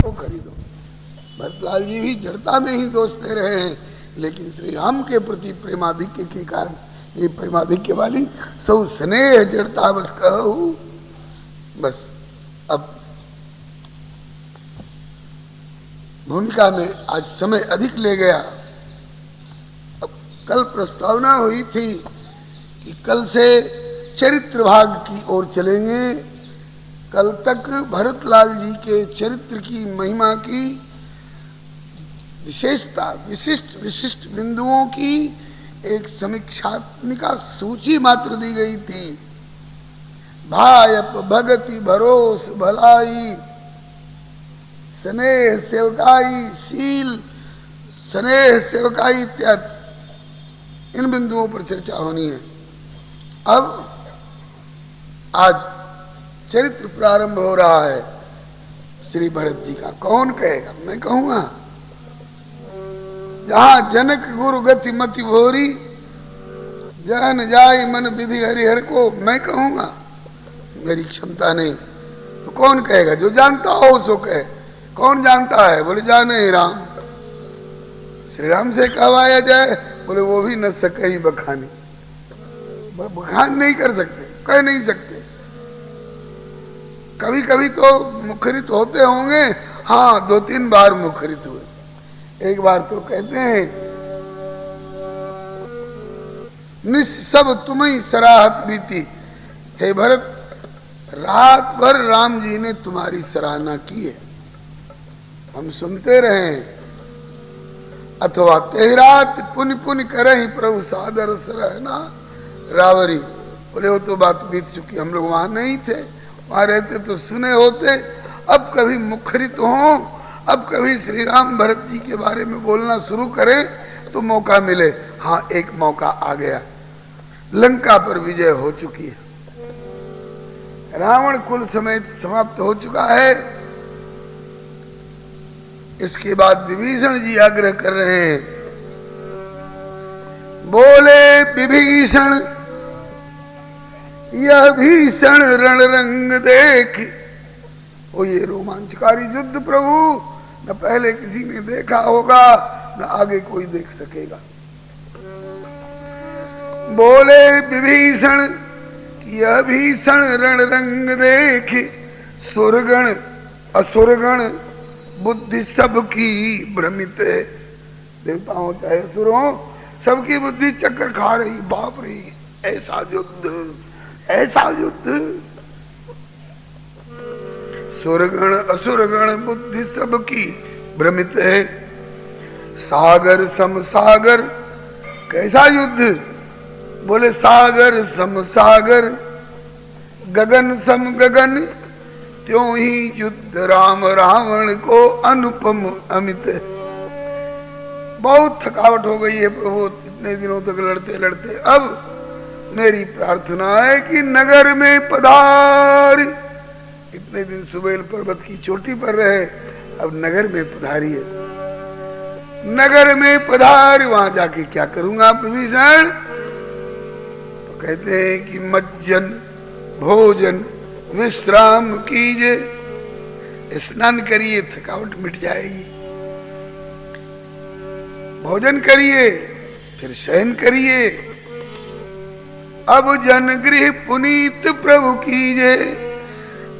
तो खरीदो। भरतलाल जी भी जड़ता में ही दोष दे रहे हैं, लेकिन श्री राम के प्रति प्रेमाधिक्य के कारण ये प्रेमाधिक्य वाली सौ स्नेह जड़ता बस कहूँ। बस अब भूमिका में आज समय अधिक ले गया। अब कल प्रस्तावना हुई थी कि कल से चरित्र भाग की ओर चलेंगे। कल तक भरतलाल जी के चरित्र की महिमा की विशेषता, विशिष्ट बिंदुओं की एक समीक्षात्मिका सूची मात्र दी गई थी। भायप भगति भरोस भलाई स्नेह सेवकाई शील स्नेह सेवकाई इत्यादि इन बिंदुओं पर चर्चा होनी है। अब आज चरित्र प्रारंभ हो रहा है श्री भरत जी का। कौन कहेगा? मैं कहूंगा। जहां जनक गुरु गति मति भोरी जहन जाय मन विधि हरिहर को, मैं कहूंगा। मेरी क्षमता नहीं तो कौन कहेगा? जो जानता हो सो कहे। कौन जानता है? बोले जाने ही राम। श्री राम से कहवाया जाए, बोले वो भी न सके ही बखानी। बखान नहीं कर सकते, कह नहीं सकते। कभी कभी तो मुखरित होते होंगे, हाँ 2-3 बार मुखरित हुए। एक बार तो कहते हैं निस सब तुम्हें सराहत बीती। हे भरत, रात भर राम जी ने तुम्हारी सराहना की है, हम सुनते रहे। अथवा तेहरात पुण्य पुण्य करहि प्रभु सादर सराहना रावरी। बोले वो तो बात बीत चुकी, हम लोग वहां नहीं थे, वहां रहते तो सुने होते। अब कभी मुखरित हो, अब कभी श्री राम भरत जी के बारे में बोलना शुरू करें तो मौका मिले। हाँ, एक मौका आ गया। लंका पर विजय हो चुकी है, रावण कुल समेत समाप्त हो चुका है। इसके बाद विभीषण जी आग्रह कर रहे हैं। बोले विभीषण यह भीषण रण रंग देख। वो ये रोमांचकारी युद्ध प्रभु न पहले किसी ने देखा होगा, न आगे कोई देख सकेगा। बोले विभीषण यह भीषण रण रंग देख, सुरगण असुरगण बुद्धि सबकी भ्रमित है। देवताओं चाहे असुरों, सबकी बुद्धि चक्कर खा रही। बाप रे, ऐसा युद्ध, ऐसा युद्ध। सुरगण असुरगण बुद्धि सबकी भ्रमित है। सागर सम सागर, कैसा युद्ध? बोले सागर सम सागर, गगन सम गगन, त्यों ही युद्ध राम रावण को अनुपम अमित। बहुत थकावट हो गई है प्रभु, इतने दिनों तक लड़ते लड़ते। अब मेरी प्रार्थना है कि नगर में पधार। इतने दिन सुबेल पर्वत की चोटी पर रहे, अब नगर में पधारिए। नगर में पधार। वहां जाके क्या करूंगा विभीषण? तो कहते हैं कि मज्जन भोजन विश्राम कीजिए, स्नान करिए, थकावट मिट जाएगी। भोजन करिए, फिर शयन करिए। अब जन गृह पुनीत प्रभु कीजिए,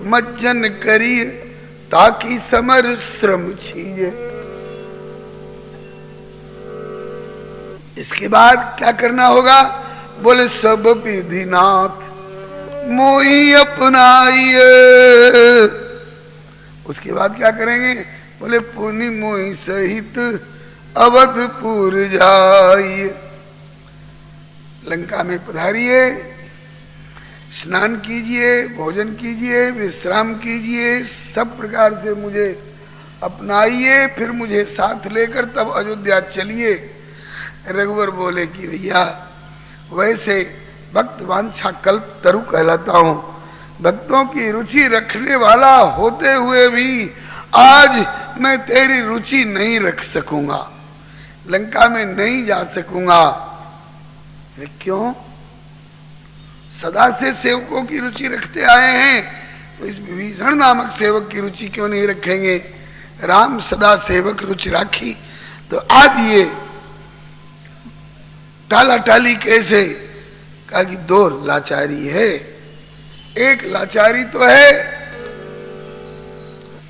मज्जन करिए ताकि समर श्रम छीजे। इसके बाद क्या करना होगा? बोले सब विधिनाथ मोही अपनाइए। उसके बाद क्या करेंगे? बोले पुनि मोही सहित अवधपुर जाइए। लंका में पधारिए, स्नान कीजिए, भोजन कीजिए, विश्राम कीजिए, सब प्रकार से मुझे अपनाइए, फिर मुझे साथ लेकर तब अयोध्या चलिए। रघुवर बोले कि भैया वैसे भक्त वांछा कल्प तरु कहलाता हूं, भक्तों की रुचि रखने वाला होते हुए भी आज मैं तेरी रुचि नहीं रख सकूंगा, लंका में नहीं जा सकूंगा। क्यों? सदा से सेवकों की रुचि रखते आए हैं, तो इस विभीषण नामक सेवक की रुचि क्यों नहीं रखेंगे? राम सदा सेवक रुचि राखी। तो आज ये टाला टाली कैसे कहा कि दो लाचारी है। एक लाचारी तो है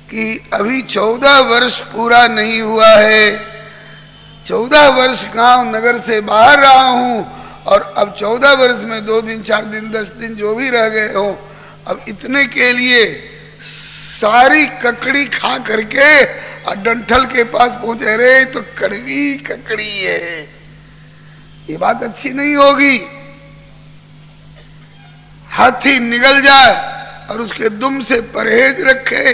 कि अभी 14 वर्ष पूरा नहीं हुआ है, 14 वर्ष गांव नगर से बाहर रहा हूं और अब 14 वर्ष में 2 दिन 4 दिन 10 दिन जो भी रह गए हो, अब इतने के लिए सारी ककड़ी खा करके और डंठल के पास पहुंचे। रे तो कड़वी ककड़ी है, ये बात अच्छी नहीं होगी। हाथी निगल जाए और उसके दुम से परहेज रखे।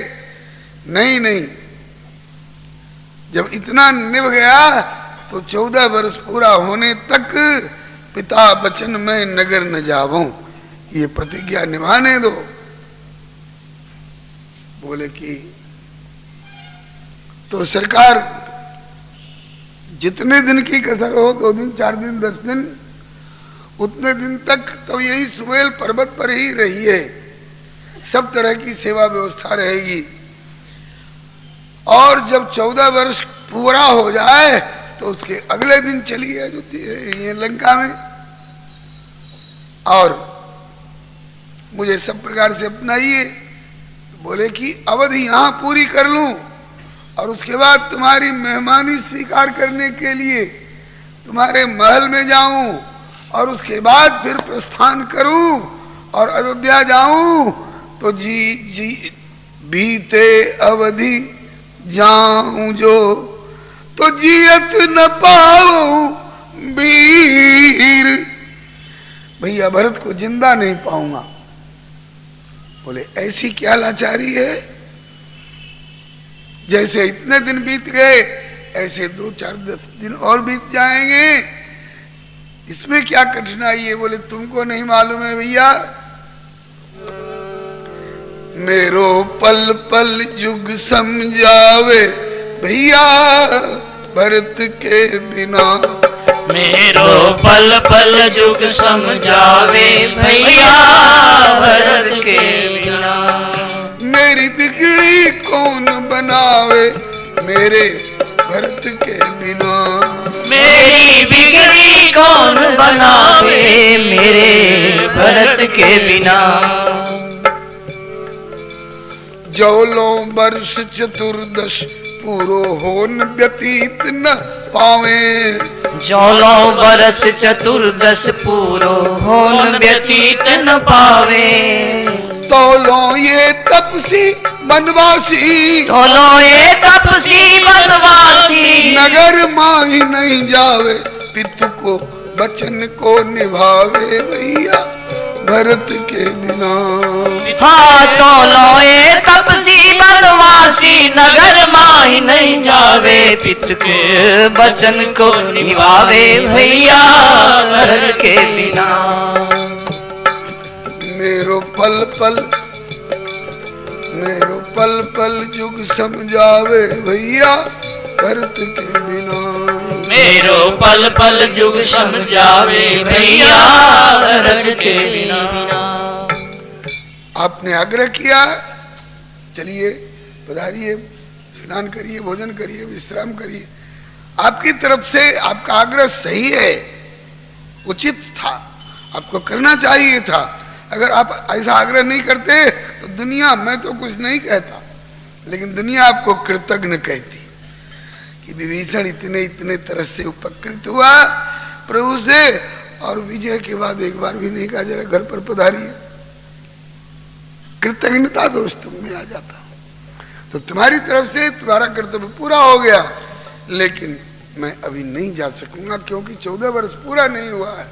नहीं नहीं, जब इतना निभ गया तो 14 वर्ष पूरा होने तक पिता बचन में नगर न जाऊं, ये प्रतिज्ञा निभाने दो। बोले कि तो सरकार जितने दिन की कसर हो, 2 दिन 4 दिन 10 दिन, उतने दिन तक तो यही सुमेल पर्वत पर ही रहिए, सब तरह की सेवा व्यवस्था रहेगी। और जब 14 वर्ष पूरा हो जाए तो उसके अगले दिन चलिए अयोध्या लंका में, और मुझे सब प्रकार से अपनाइए। बोले कि अवधि यहां पूरी कर लूं और उसके बाद तुम्हारी मेहमानी स्वीकार करने के लिए तुम्हारे महल में जाऊं और उसके बाद फिर प्रस्थान करूं और अयोध्या जाऊं, तो जी बीते अवधि जाऊं जो, तो जियत न पाऊं वीर। भैया भरत को जिंदा नहीं पाऊंगा। बोले ऐसी क्या लाचारी है, जैसे इतने दिन बीत गए ऐसे 2 4 10 दिन और बीत जाएंगे, इसमें क्या कठिनाई है। बोले तुमको नहीं मालूम है भैया, मेरो पल पल जुग समझावे भैया भरत के बिना। मेरो पल पल जुग समझावे भैया भरत के बिना। मेरी बिगड़ी कौन बनावे मेरे भरत के बिना। मेरी बिगड़ी कौन बनावे मेरे भरत के बिना। जौलों वर्ष चतुर्दश पूरो होन व्यतीत न पावे। जौलों वर्ष चतुर्दश पूरो होन व्यतीत न पावे। तौलो ये तपसी बनवासी। तौलो ये तपसी बनवासी। नगर माही नहीं जावे पितु को बचन को निभावे भैया भरत के बिना। हाँ तौलो ये तपसी बनवासी। नगर माही नहीं जावे पितु के बचन को निभावे भैया भरत के बिना। मेरो पल पल जुग समझावे भैया भरत के बिना। मेरो पल पल जुग समझावे भैया भरत के बिना। आपने आग्रह किया, चलिए पधारिए, स्नान करिए, भोजन करिए, विश्राम करिए। आपकी तरफ से आपका आग्रह सही है, उचित था, आपको करना चाहिए था। अगर आप ऐसा आग्रह नहीं करते तो दुनिया, मैं तो कुछ नहीं कहता, लेकिन दुनिया आपको कृतज्ञ कहती कि विभीषण इतने तरह से उपकृत हुआ प्रभु से, और विजय के बाद एक बार भी नहीं कहा जरा घर पर पधारिए। कृतज्ञता दोष तुम में आ जाता। तो तुम्हारी तरफ से तुम्हारा कर्तव्य पूरा हो गया, लेकिन मैं अभी नहीं जा सकूंगा क्योंकि 14 वर्ष पूरा नहीं हुआ है।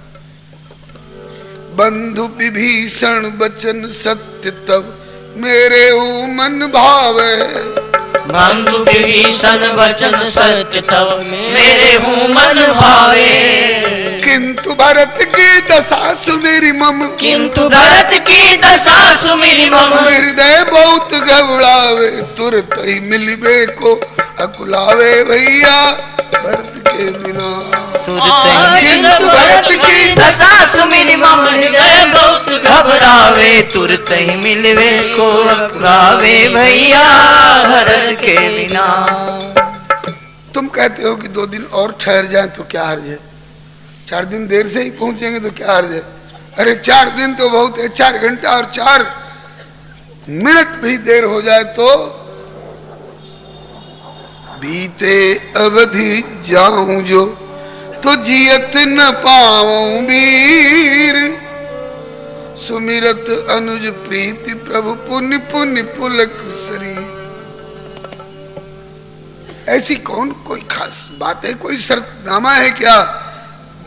बंधु विभीषण बचन सत्य तब मेरे मन भावे। बंधु विभीषण वचन सत्य तब मेरे हूँ मन भावे। किंतु भरत की दशा सुमेरी मम। किंतु भरत की दशा सुमेरी मम। हृदय बहुत घबरावे तुरत ही मिलबे को अकुलावे भैया भरत के बिना। किंतु भरत की दशा सुमेरी मम। हृदय बहुत घबरावे तुरत ही मिलबे को अकुलावे भैया भरत के बिना। कहते हो कि 2 दिन और ठहर जाएं तो क्या हर्ज है, 4 दिन देर से ही पहुंचेंगे तो क्या हर्ज है। अरे 4 दिन तो बहुत है, 4 घंटा और 4 मिनट भी देर हो जाए तो बीते अवधि जाऊं जो तो जियत न पाऊं वीर, सुमिरत अनुज प्रीति प्रभु पुण्य पुण्य पुलक शरीर। ऐसी कौन कोई खास बात है, कोई शर्तनामा है क्या?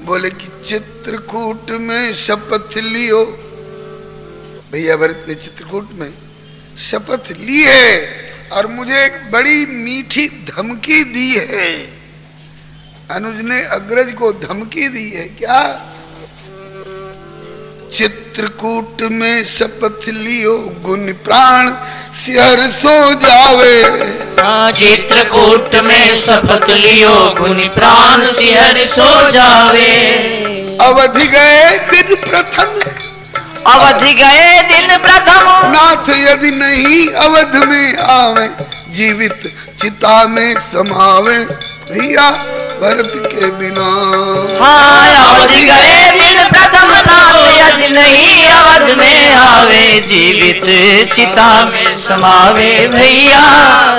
बोले कि चित्रकूट में शपथ लियो। भैया भरत ने चित्रकूट में शपथ ली है और मुझे एक बड़ी मीठी धमकी दी है। अनुज ने अग्रज को धमकी दी है क्या? चित्रकूट में शपथ लियो गुण प्राण सिहर सो जावे। चित्रकूट में शपथ लियो गुण प्राण सिहर सो जावे। अवधि गए दिन प्रथम, अवधि गए दिन प्रथम, नाथ यदि नहीं अवध में आवे, जीवित चिता में समावे भैया भरत के बिना। हाँ अवधि गए दिन प्रथम, नाथ यदि नहीं अवध में आवे, जीवित चिता में समावे भैया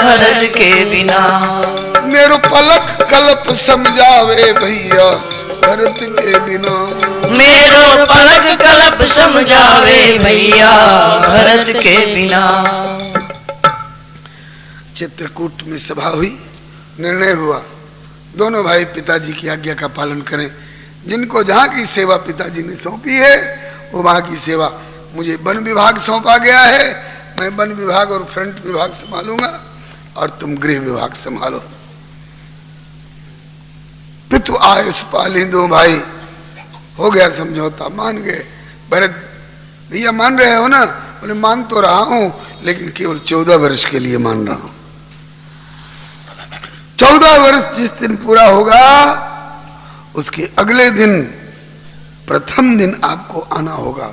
भरत के बिना। मेरो पलक कल्प समझावे भैया भरत के बिना। मेरो पलक कल्प समझावे भैया भरत के बिना। चित्रकूट में सभा हुई, निर्णय हुआ दोनों भाई पिताजी की आज्ञा का पालन करें। जिनको जहाँ की सेवा पिताजी ने सौंपी है वो वहाँ की सेवा, मुझे वन विभाग सौंपा गया है, मैं वन विभाग और फ्रंट विभाग संभालूंगा और तुम गृह विभाग संभालो। पितु आयुष पाली दो भाई, हो गया समझौता, मान गए। भरत भैया मान रहे हो ना? बोले मान तो रहा हूं लेकिन केवल 14 वर्ष के लिए मान रहा हूं। 14 वर्ष जिस दिन पूरा होगा उसके अगले दिन प्रथम दिन आपको आना होगा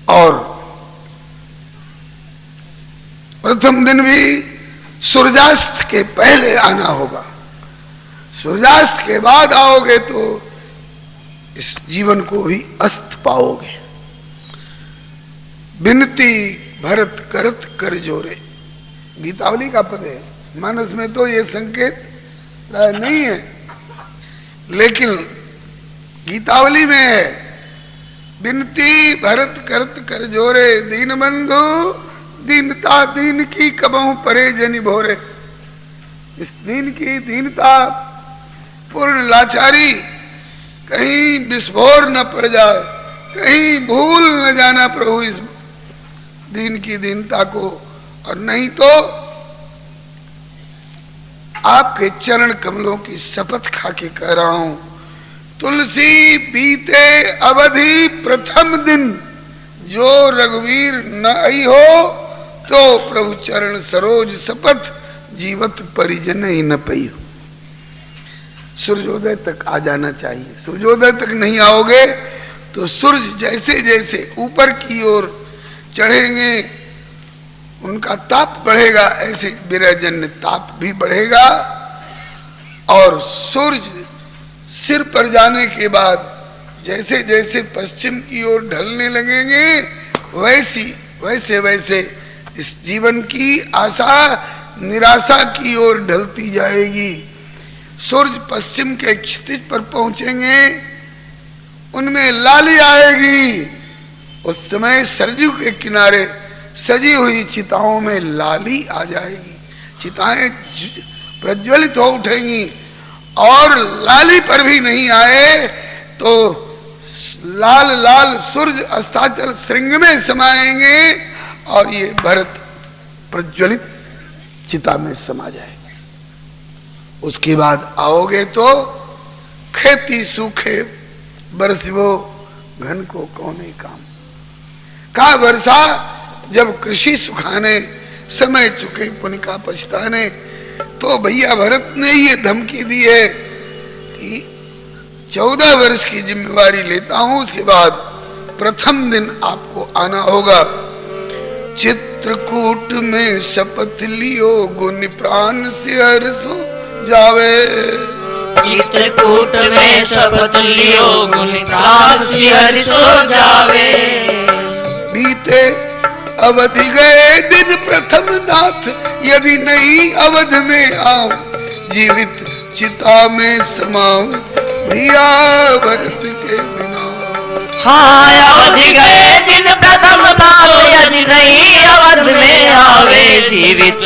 और प्रथम दिन भी सूर्यास्त के पहले आना होगा। सूर्यास्त के बाद आओगे तो इस जीवन को भी अस्त पाओगे। बिनती भरत करत कर जोरे, गीतावली का पद है। मानस में तो ये संकेत नहीं है लेकिन गीतावली में है। बिनती भरत करत कर जोरे, दीन बंधु दीनता दीन की कबहू परे जनि भोरे। इस दीन की दीनता पूर्ण लाचारी कहीं विस्फोर न पड़ जाए, कहीं भूल न जाना प्रभु इस दीन की दीनता को। और नहीं तो आपके चरण कमलों की शपथ खा के कह रहा हूं, तुलसी बीते अवधि प्रथम दिन जो रघुवीर न आई हो, तो प्रभु चरण सरोज शपथ जीवत परिजन ही न पई हो। सूर्योदय तक आ जाना चाहिए। सूर्योदय तक नहीं आओगे तो सूर्य जैसे जैसे ऊपर की ओर चढ़ेंगे उनका ताप बढ़ेगा, ऐसे विरहजन्य ताप भी बढ़ेगा। और सूर्य सिर पर जाने के बाद जैसे जैसे पश्चिम की ओर ढलने लगेंगे वैसे वैसे इस जीवन की आशा निराशा की ओर ढलती जाएगी। सूर्य पश्चिम के क्षितिज पर पहुंचेंगे, उनमें लाली आएगी। उस समय सरजू के किनारे सजी हुई चिताओं में लाली आ जाएगी, चिताएं प्रज्वलित हो उठेंगी। और लाली पर भी नहीं आए तो लाल लाल सूर्य अस्ताचल श्रृंग में समाएंगे और ये भरत प्रज्वलित चिता में समा जाएगा। उसके बाद आओगे तो खेती सूखे बरसिवो घन को कौने काम। का वर्षा जब कृषि सुखाने समय चुके पुण्य का पछताने। तो भैया भरत ने ये धमकी दी है कि 14 वर्ष की जिम्मेवारी लेता हूं, उसके बाद प्रथम दिन आपको आना होगा। चित्रकूट में शपथ लियो गुण प्राण से हर्षो जावे। चित्रकूट में शपथ लियो गुण प्राग सिहर सो जावे। बीते अवधि गए दिन प्रथम नाथ, यदि नहीं अवध में आऊं जीवित चिता में समाऊं भैया भरत के बिना। हाँ अवधि गए दिन प्रथम नाथ, यदि नहीं अवध में आवे जीवित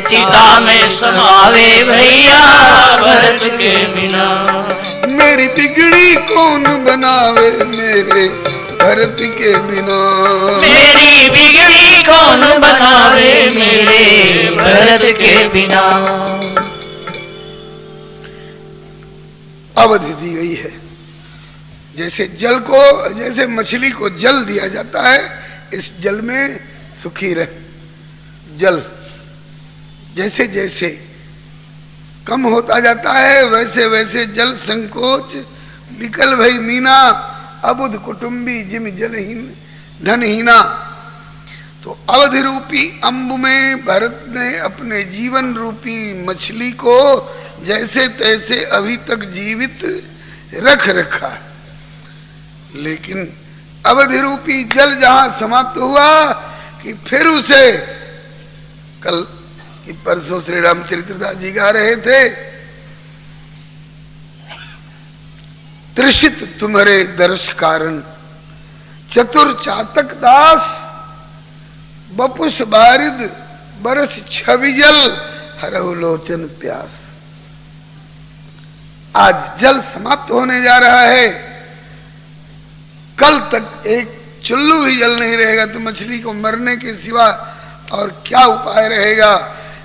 चिता में समावे भैया भरत के बिना। मेरी बिगड़ी कौन बनावे मेरे भरत के बिना। मेरी बिगड़ी कौन बनावे मेरे भरत के बिना। अवधि दी गई है, जैसे जल को, जैसे मछली को जल दिया जाता है, इस जल में सुखी रहे। जल जैसे जैसे कम होता जाता है वैसे वैसे जल संकोच विकल भई मीना, अबुध कुटुंबी जिम जलहीन धनहीना। तो अवधि रूपी अम्ब में भरत ने अपने जीवन रूपी मछली को जैसे तैसे अभी तक जीवित रख रखा है, लेकिन अवधि रूपी जल जहां समाप्त हुआ कि फिर उसे, कल कि परसों श्री रामचरित्र दास जी गा रहे थे, त्रिषित तुम्हारे दर्श कारण चतुर चातक दास बपुष बारिद बरस छवि जल हरहु लोचन प्यास। आज जल समाप्त होने जा रहा है, कल तक एक चुल्लू ही जल नहीं रहेगा तो मछली को मरने के सिवा और क्या उपाय रहेगा।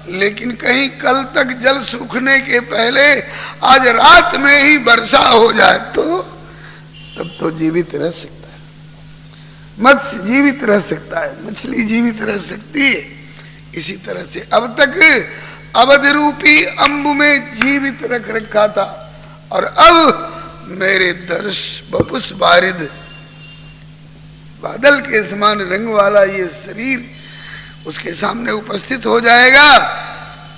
लेकिन कहीं कल तक जल सूखने के पहले आज रात में ही वर्षा हो जाए तो तब तो जीवित रह सकता है, मत्स्य जीवित रह सकता है, मछली जीवित रह सकती है। इसी तरह से अब तक अवधि रूपी अम्ब में जीवित रख रखा था और अब मेरे दर्श बपुष बारिद बादल के समान रंग वाला ये शरीर उसके सामने उपस्थित हो जाएगा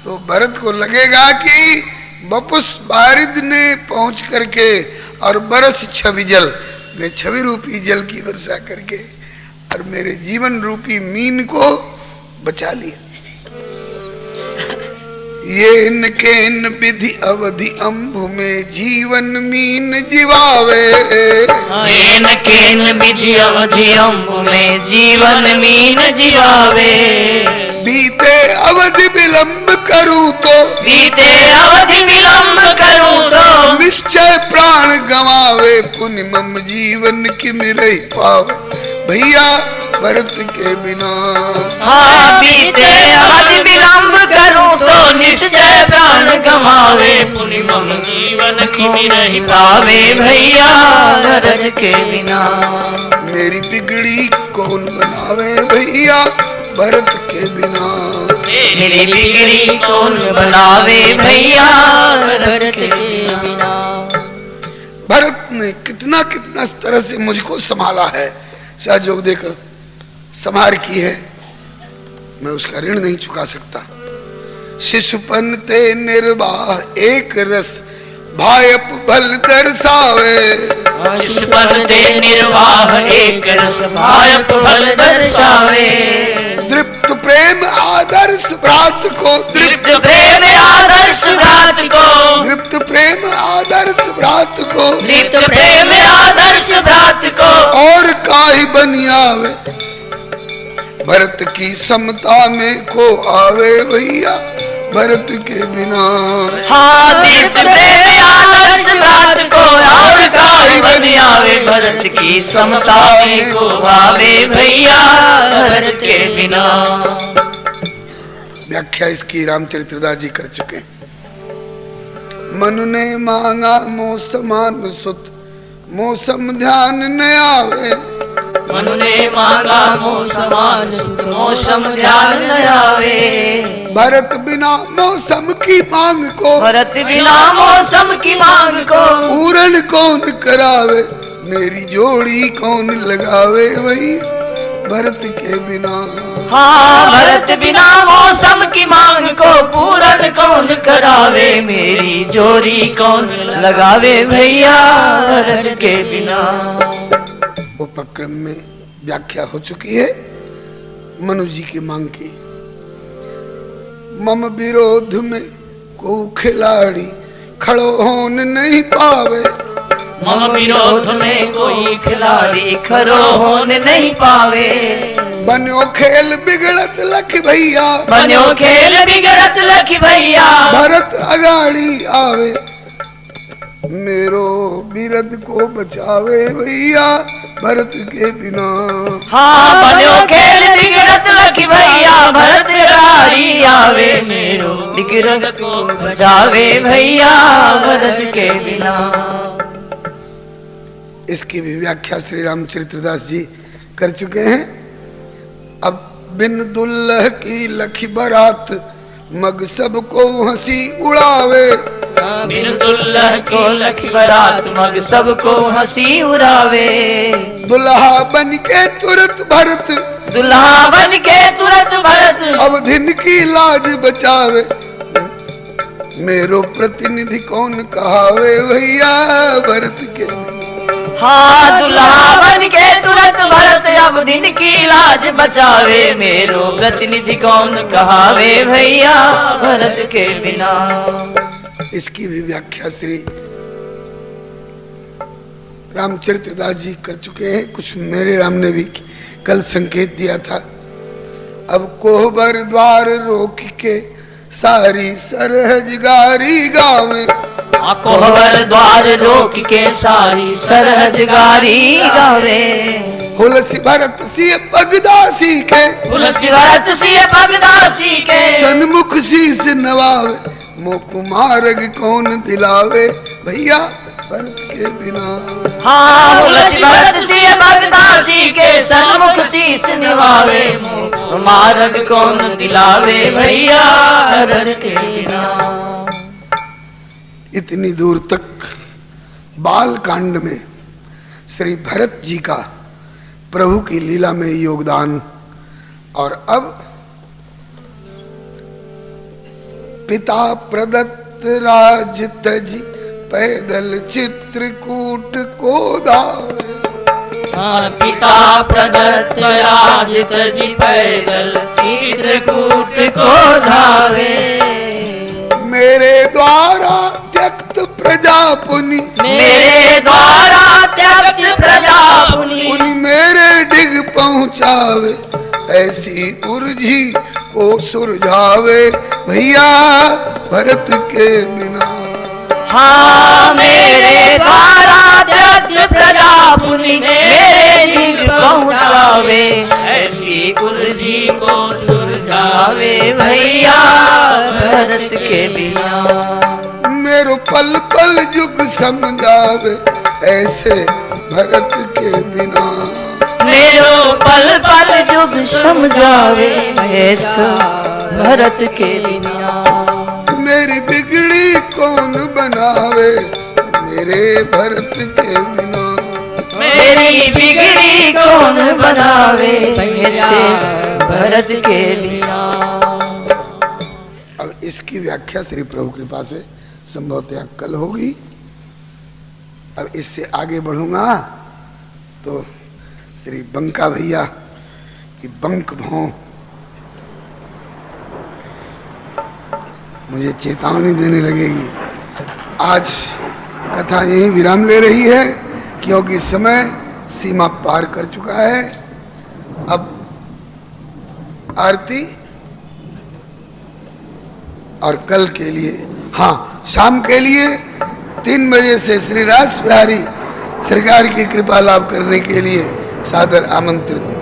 तो भरत को लगेगा कि बपुष बारिद ने पहुंच करके और बरस छवि जल ने छवि रूपी जल की वर्षा करके और मेरे जीवन रूपी मीन को बचा लिया। ये इनके इन विधि अवधि अम्भु में जीवन मीन जीवावे। इनके इन विधि अवधि अम्भु में जीवन मीन जीवावे। बीते अवधि विलंब करूं तो, बीते अवधि विलंब करूं तो निश्चय प्राण गवावे पुण्य मम जीवन की मेरे पावे भैया भरत के बिना। हाँ बीते अवधि विलंब करूं तो निश्चय प्राण गवावे पुण्य मम जीवन की नहीं पावे भैया भरत के बिना। मेरी बिगड़ी कौन बनावे भैया भरत के बिना। मेरी बिगड़ी कौन बनावे भैया भरत के बिना। भरत ने कितना कितना तरह से मुझको संभाला है, सहयोग देकर संभार की है, मैं उसका ऋण नहीं चुका सकता। शिशुपन ते निर्वाह एक रस भायप भल दर्शावे। शिशुपन ते निर्वाह एक रस भायप भल दर्शावे। दृप्त प्रेम आदर्श भ्रात को, दृप्त प्रेम आदर्श भ्रात को, दृप्त प्रेम आदर्श भ्रात को, दृप्त प्रेम आदर्श भ्रात को और काहि बनियावे भरत की समता में को आवे भैया भरत के बिना। हाँ दीप्त प्रेम आदर्श भ्रात को और काहि बनियावे भरत की समता में को आवे भैया भरत के बिना। व्याख्या इसकी रामचरित्रदास जी कर चुके। मनु ने मांगा मौसमान सुत मौसम ध्यान न आवे। मनु ने मांगा मौसमान सुत मौसम ध्यान न आवे। भरत बिना मौसम की मांग को, भरत बिना मौसम की मांग को पूर्ण कौन करावे मेरी जोड़ी कौन लगावे वही भरत के बिना। हाँ भरत बिना मौसम की मांग को पूरन कौन करावे, मेरी जोरी कौन लगावे भैया भरत के बिना। उपक्रम में व्याख्या हो चुकी है मनु जी की मांग की। मम विरोध में को खिलाड़ी खड़ो होन नहीं पावे, मम विरोध में कोई खिलाड़ी खड़ो होने नहीं पावे। बन्यो खेल बिगड़त लख भैया, बन्यो खेल बिगड़त लख भैया, भरत अगाड़ी आवे, मेरो बिरद को बचावे भैया भरत के बिना। हाँ बन्यो खेल बिगड़त लख भैया, भरत अगाड़ी आवे, मेरो बिगड़त को बचावे भैया भरत के बिना। इसकी भी व्याख्या श्री रामचरित्रदास जी कर चुके हैं। अब बिन दुल्लह की लखी बरात मग सबको हंसी उड़ावे, बिन दुल्लह को लख बरात मग सबको हंसी उड़ावे। दुल्हा बन के तुरंत भरत, दुल्हा बन के तुरंत भरत, अवधिन की लाज बचावे, मेरो प्रतिनिधि कौन कहावे भैया भरत के बिना। हाँ दुल्हा बन के तुरंत भरत अब दिन की लाज बचावे, मेरो प्रतिनिधि कौन कहावे भैया भरत के बिना। इसकी भी व्याख्या श्री रामचरित्रदास जी कर चुके हैं। कुछ मेरे राम ने भी कल संकेत दिया था। अब कोहबर द्वार रोक के सारी सरहजगारी गावे, कोहबर द्वार रोक के सारी सरहजगारी गावे। हुलसी भरत सी बगदासी के, हुलसी भरत सी बगदासी के, सन्मुख शीस नवावे, मोकुमारग कौन दिलावे भैया भरत के बिना। हाँ हुलसी भरत सी बगदासी के, सन्मुख शीस निभावे, मोकुमारग कौन दिलावे भैया भरत के बिना। इतनी दूर तक बाल कांड में श्री भरत जी का प्रभु की लीला में योगदान। और अब पिता प्रदत्त राज तजी पैदल चित्रकूट को धावे, पिता प्रदत्त राज तजी पैदल चित्रकूट को धावे। मेरे द्वारा त्यक्त प्रजा पुनि, मेरे द्वारा त्यक्त प्रजा पुनि, पुनि मेरे डिग पहुँचावे, ऐसी उर्जी को सुरझावे भैया भरत के बिना। हाँ मेरे द्वारा त्यक्त प्रजा पुनि, मेरे डिग पहुँचावे, ऐसी उर्जी को सुलझावे भैया भरत के बिना। मेरो पल पल जुग समझावे, ऐसे भरत के बिना। मेरो पल पल जुग समझावे, ऐसा भरत के बिना। मेरी बिगड़ी कौन बनावे, मेरे भरत के बिना। मेरी बिगड़ी कौन बनावे, ऐसे भरत के बिना। अब इसकी व्याख्या श्री प्रभु कृपा से संभवतः कल होगी। अब इससे आगे बढ़ूंगा तो श्री बंका भैया की बंक भौं मुझे चेतावनी देने लगेगी। आज कथा यही विराम ले रही है क्योंकि समय सीमा पार कर चुका है। अब आरती और कल के लिए, हाँ शाम के लिए 3 बजे से श्री रास बिहारी सरकार की कृपा लाभ करने के लिए सादर आमंत्रित।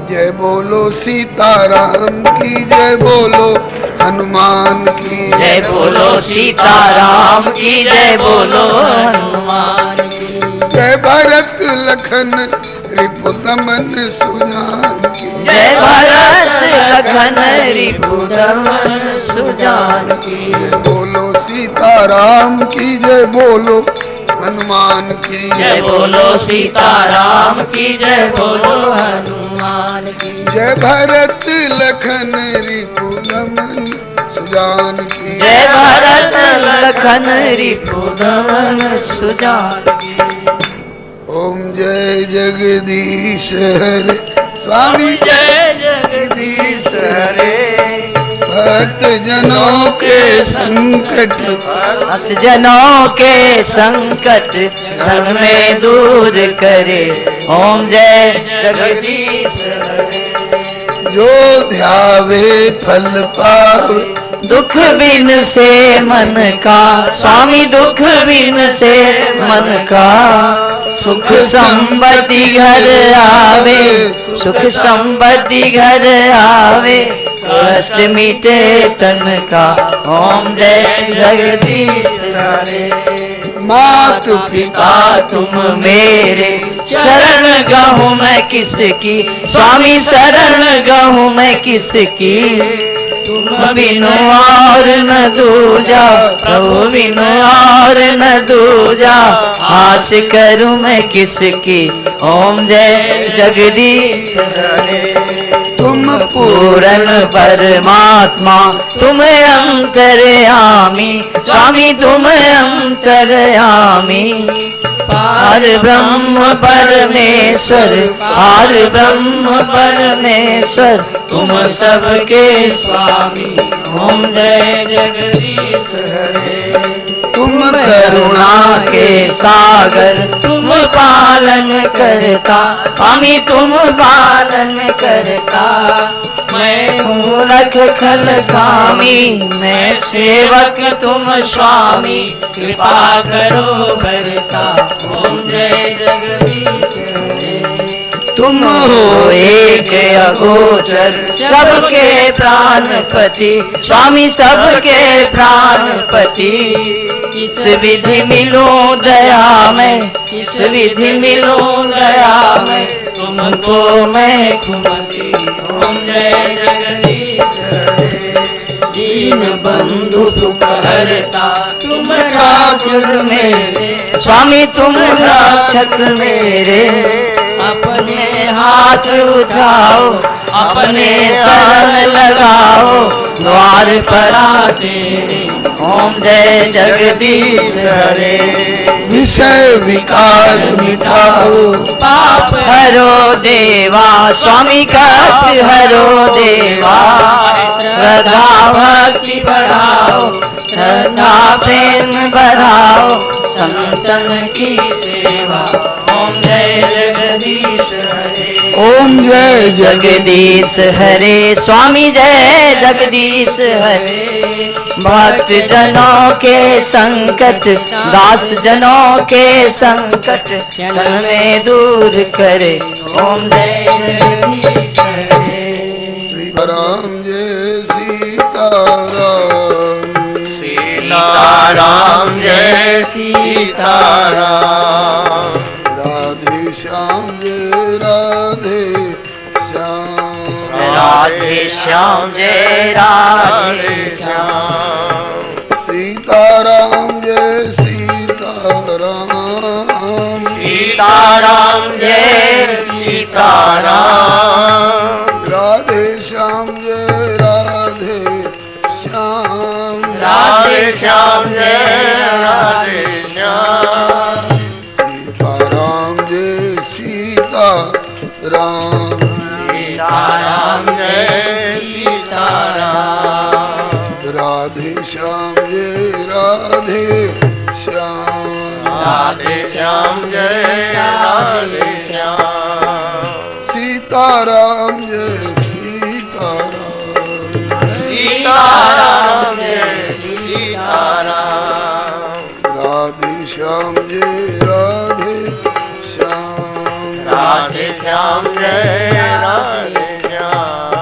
जय बोलो सीताराम की, जय बोलो हनुमान की, जय बोलो सीताराम की, जय बोलो हनुमान की। जय भरत लखन रिपुदमन सुजान की, जय भरत लखन रिपुदमन सुजान की। जय बोलो सीताराम की, जय बोलो हनुमान की जय बोलो सीताराम की जय बोलो हनुमान की जय भरत लखन रिपुदमन सुजान की जय भरत लखन रिपुदमन सुजान की ओम जय जगदीश हरे स्वामी जय जगदीश हरे भक्त जनों के संकट हस जनों के संकट क्षण में दूर करे ओम जय जगदीश हरे जो ध्यावे फल पावे दुख बिन से मन का स्वामी दुख बिन से मन का सुख संपत्ति घर आवे सुख संपत्ति घर आवे कष्ट मिटे तन का ओम जय जगदीश हरे मात पिता तुम मेरे शरण गहूँ मैं किसकी स्वामी शरण गहूँ मैं किसकी तुम बिनु और न दूजा प्रभु बिनु और न दूजा आस करूं मैं किसकी ओम जय जगदीश हरे तुम पूर्ण परमात्मा तुम अंतर्यामी स्वामी तुम अंतर्यामी पार ब्रह्म परमेश्वर पार ब्रह्म परमेश्वर तुम सबके स्वामी ओम जय जगदीश हरे तुम करुणा के सागर तुम पालन करता स्वामी तुम पालन करता मैं हूँ रख खल कामी मैं सेवक तुम स्वामी कृपा करो करता ओम जय जगदीश हरे तुम हो एक अगोचर सबके प्राणपति स्वामी सबके प्राणपति किस विधि मिलो दया में किस विधि मिलो दया में तुमको मैं घुमती ओम जय जगदीश हरे दीन बंधु दुख हरता तुम ठाकुर मेरे स्वामी तुम रक्षक मेरे अपने हाथ उठाओ अपने शरण लगाओ द्वार पर आते ओम जय जगदीश हरे विषय विकार मिटाओ पाप हरो देवा स्वामी कष्ट हरो देवा श्रद्धा भक्ति बढ़ाओ श्रद्धा प्रेम बढ़ाओ संतन की सेवा ओम जय जगदीश हरे ओम जय जगदीश हरे स्वामी जय जगदीश हरे भक्त जनों के संकट दास जनों के संकट क्षण में दूर करे ओम जय जगदीश हरे राम जय सीताराम सीताराम जय सीताराम राधे श्याम जय राधे श्याम राधे श्याम जय राधे श्याम सीताराम जय सीताराम सीताराम जय सीताराम राधे श्याम जय राधे श्याम राधे श्याम जय राधे श्याम सीताराम जय सीताराम सीताराम जय सीताराम राधे श्याम जय राधे श्याम राधे श्याम जय राधे श्याम सीताराम जय सीताराम सीताराम जय सीताराम राधे श्याम जय राधे श्याम राधे श्याम जय राधे श्याम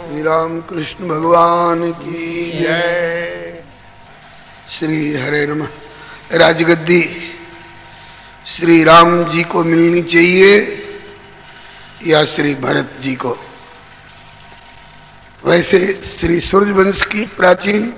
श्री राम कृष्ण भगवान की जय श्री हरे नमः। राजगद्दी श्री राम जी को मिलनी चाहिए या श्री भरत जी को। वैसे श्री सूर्यवंश की प्राचीन